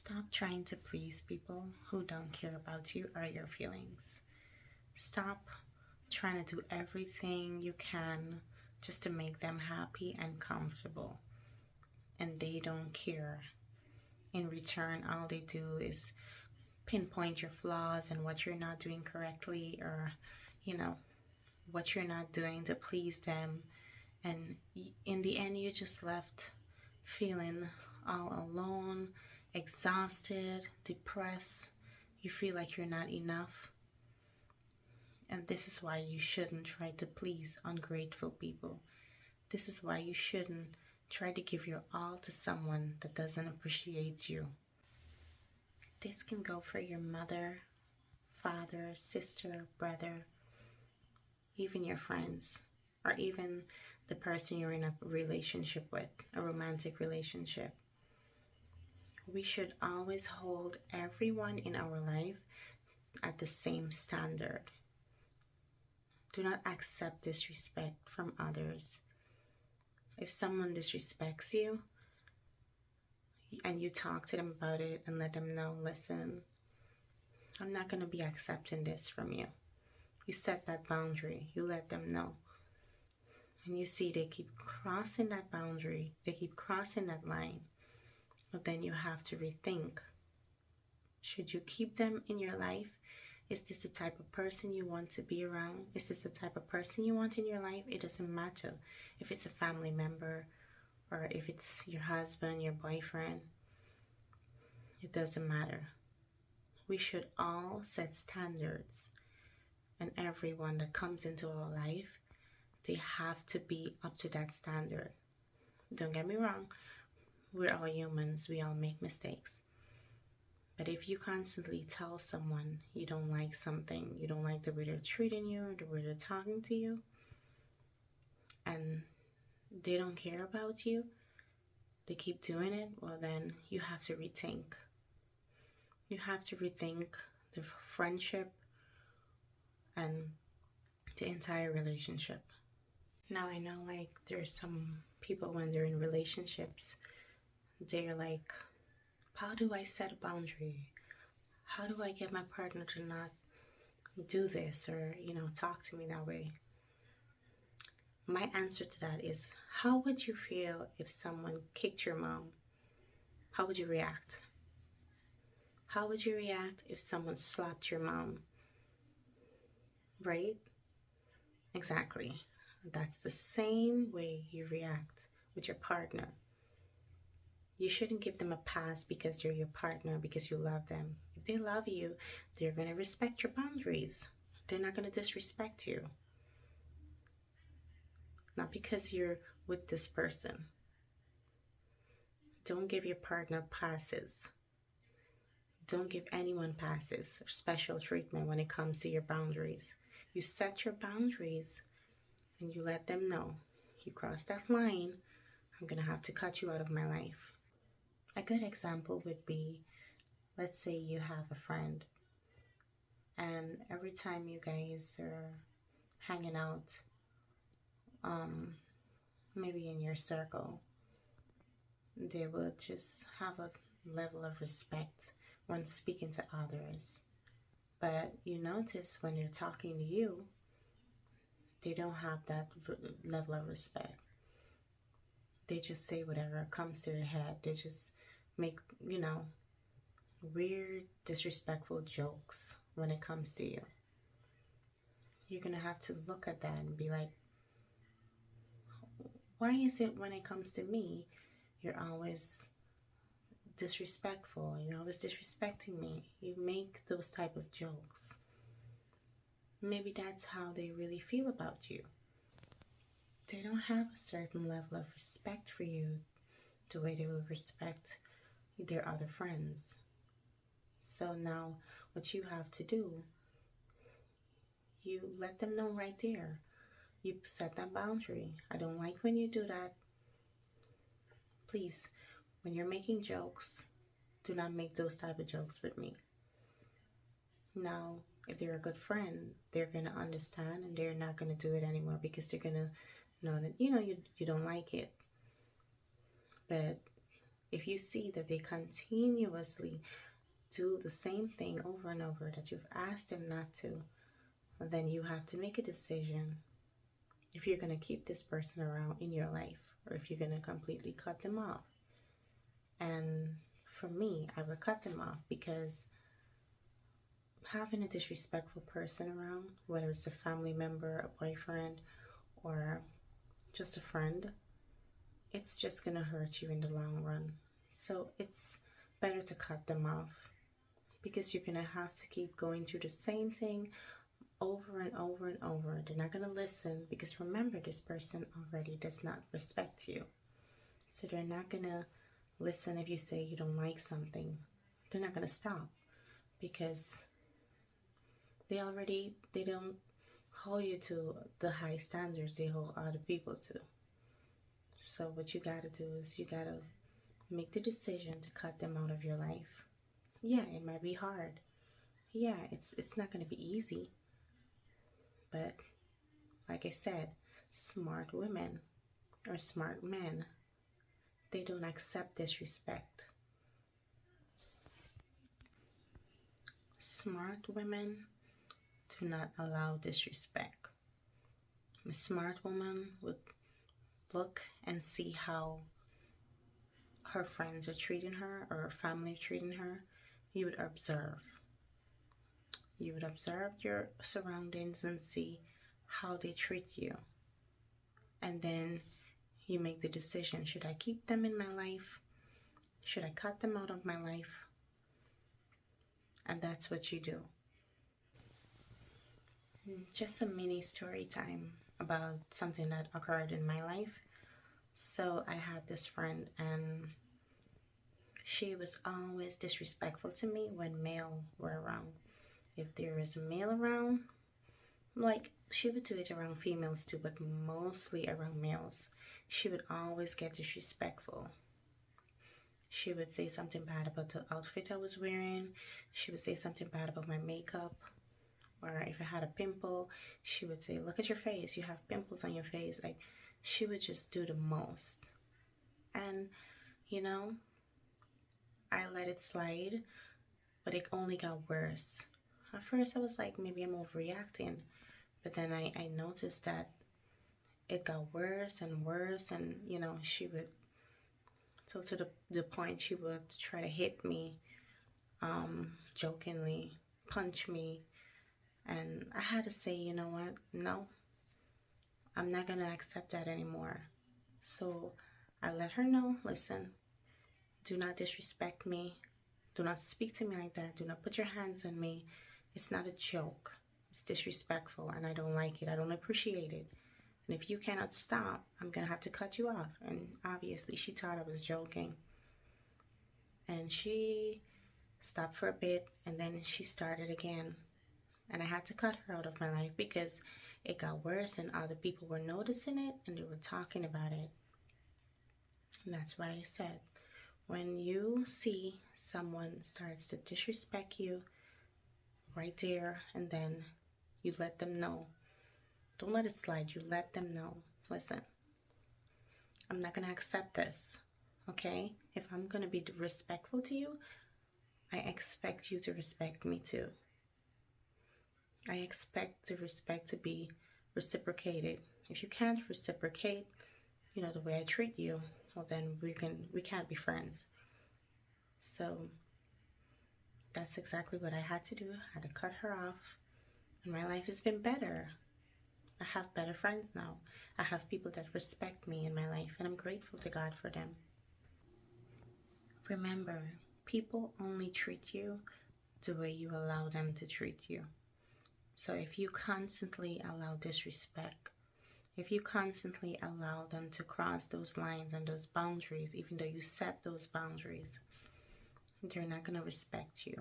Stop trying to please people who don't care about you or your feelings. Stop trying to do everything you can just to make them happy and comfortable, and they don't care. In return, all they do is pinpoint your flaws and what you're not doing correctly, or, you know, what you're not doing to please them. And in the end, you just left feeling all alone, exhausted, depressed. You feel like you're not enough. And this is why you shouldn't try to please ungrateful people. This is why you shouldn't try to give your all to someone that doesn't appreciate you. This can go for your mother, father, sister, brother, even your friends, or even the person you're in a relationship with, a romantic relationship. We should always hold everyone in our life at the same standard. Do not accept disrespect from others. If someone disrespects you and you talk to them about it and let them know, listen, I'm not going to be accepting this from you. You set that boundary. You let them know. And you see they keep crossing that boundary. They keep crossing that line. But then you have to rethink. Should you keep them in your life? Is this the type of person you want to be around? Is this the type of person you want in your life? It doesn't matter if it's a family member or if it's your husband, your boyfriend. It doesn't matter. We should all set standards. And everyone that comes into our life, they have to be up to that standard. Don't get me wrong. We're all humans. We all make mistakes. But if you constantly tell someone you don't like something, you don't like the way they're treating you, or the way they're talking to you, and they don't care about you, they keep doing it, well then you have to rethink. You have to rethink the friendship and the entire relationship. Now I know like there's some people when they're in relationships, they're like, how do I set a boundary? How do I get my partner to not do this or, talk to me that way? My answer to that is, how would you feel if someone kicked your mom? How would you react? How would you react if someone slapped your mom? Right? Exactly. That's the same way you react with your partner. You shouldn't give them a pass because they're your partner, because you love them. If they love you, they're going to respect your boundaries. They're not going to disrespect you. Not because you're with this person. Don't give your partner passes. Don't give anyone passes or special treatment when it comes to your boundaries. You set your boundaries and you let them know. You cross that line, I'm going to have to cut you out of my life. A good example would be, let's say you have a friend and every time you guys are hanging out, maybe in your circle, they would just have a level of respect when speaking to others. But you notice when they're talking to you, they don't have that level of respect. They just say whatever comes to their head. They just make, weird, disrespectful jokes when it comes to you. You're going to have to look at that and be like, why is it when it comes to me, you're always disrespectful? You're always disrespecting me. You make those type of jokes. Maybe that's how they really feel about you. They don't have a certain level of respect for you the way they would respect their other friends. So now what you have to do, you let them know right there. You set that boundary. I don't like when you do that. Please, when you're making jokes, do not make those type of jokes with me. Now, if they're a good friend, they're going to understand and they're not going to do it anymore because they're going to know that, you don't like it. But If you see that they continuously do the same thing over and over that you've asked them not to, then you have to make a decision if you're going to keep this person around in your life or if you're going to completely cut them off. And for me, I would cut them off because having a disrespectful person around, whether it's a family member, a boyfriend, or just a friend, it's just going to hurt you in the long run. So it's better to cut them off because you're going to have to keep going through the same thing over and over and over. They're not going to listen because remember, this person already does not respect you. So they're not going to listen if you say you don't like something. They're not going to stop because they don't hold you to the high standards they hold other people to. So what you got to do is you got to make the decision to cut them out of your life. Yeah, it might be hard. Yeah, it's not going to be easy. But like I said, smart women or smart men, they don't accept disrespect. Smart women do not allow disrespect. A smart woman would look and see how her friends are treating her or her family treating her. You would observe. You would observe your surroundings and see how they treat you. And then you make the decision, should I keep them in my life? Should I cut them out of my life? And that's what you do. Just a mini story time about something that occurred in my life. So I had this friend and she was always disrespectful to me when male were around. If there is a male around, like she would do it around females too, but mostly around males. She would always get disrespectful. She would say something bad about the outfit I was wearing. She would say something bad about my makeup. Or if I had a pimple, she would say, look at your face, you have pimples on your face. Like, she would just do the most. And, you know, I let it slide, but it only got worse. At first, I was like, maybe I'm overreacting. But then I noticed that it got worse and worse. And, you know, she would, so to the point she would try to hit me, jokingly, punch me. And I had to say, you know what? No, I'm not going to accept that anymore. So I let her know, listen, do not disrespect me. Do not speak to me like that. Do not put your hands on me. It's not a joke. It's disrespectful and I don't like it. I don't appreciate it. And if you cannot stop, I'm going to have to cut you off. And obviously she thought I was joking. And she stopped for a bit and then she started again. And I had to cut her out of my life because it got worse and other people were noticing it and they were talking about it. And that's why I said, when you see someone starts to disrespect you right there and then you let them know. Don't let it slide. You let them know. Listen, I'm not going to accept this. Okay? If I'm going to be respectful to you, I expect you to respect me too. I expect the respect to be reciprocated. If you can't reciprocate, you know, the way I treat you, well then we can't be friends. So that's exactly what I had to do. I had to cut her off. And my life has been better. I have better friends now. I have people that respect me in my life, and I'm grateful to God for them. Remember, people only treat you the way you allow them to treat you. So if you constantly allow disrespect, if you constantly allow them to cross those lines and those boundaries, even though you set those boundaries, they're not going to respect you.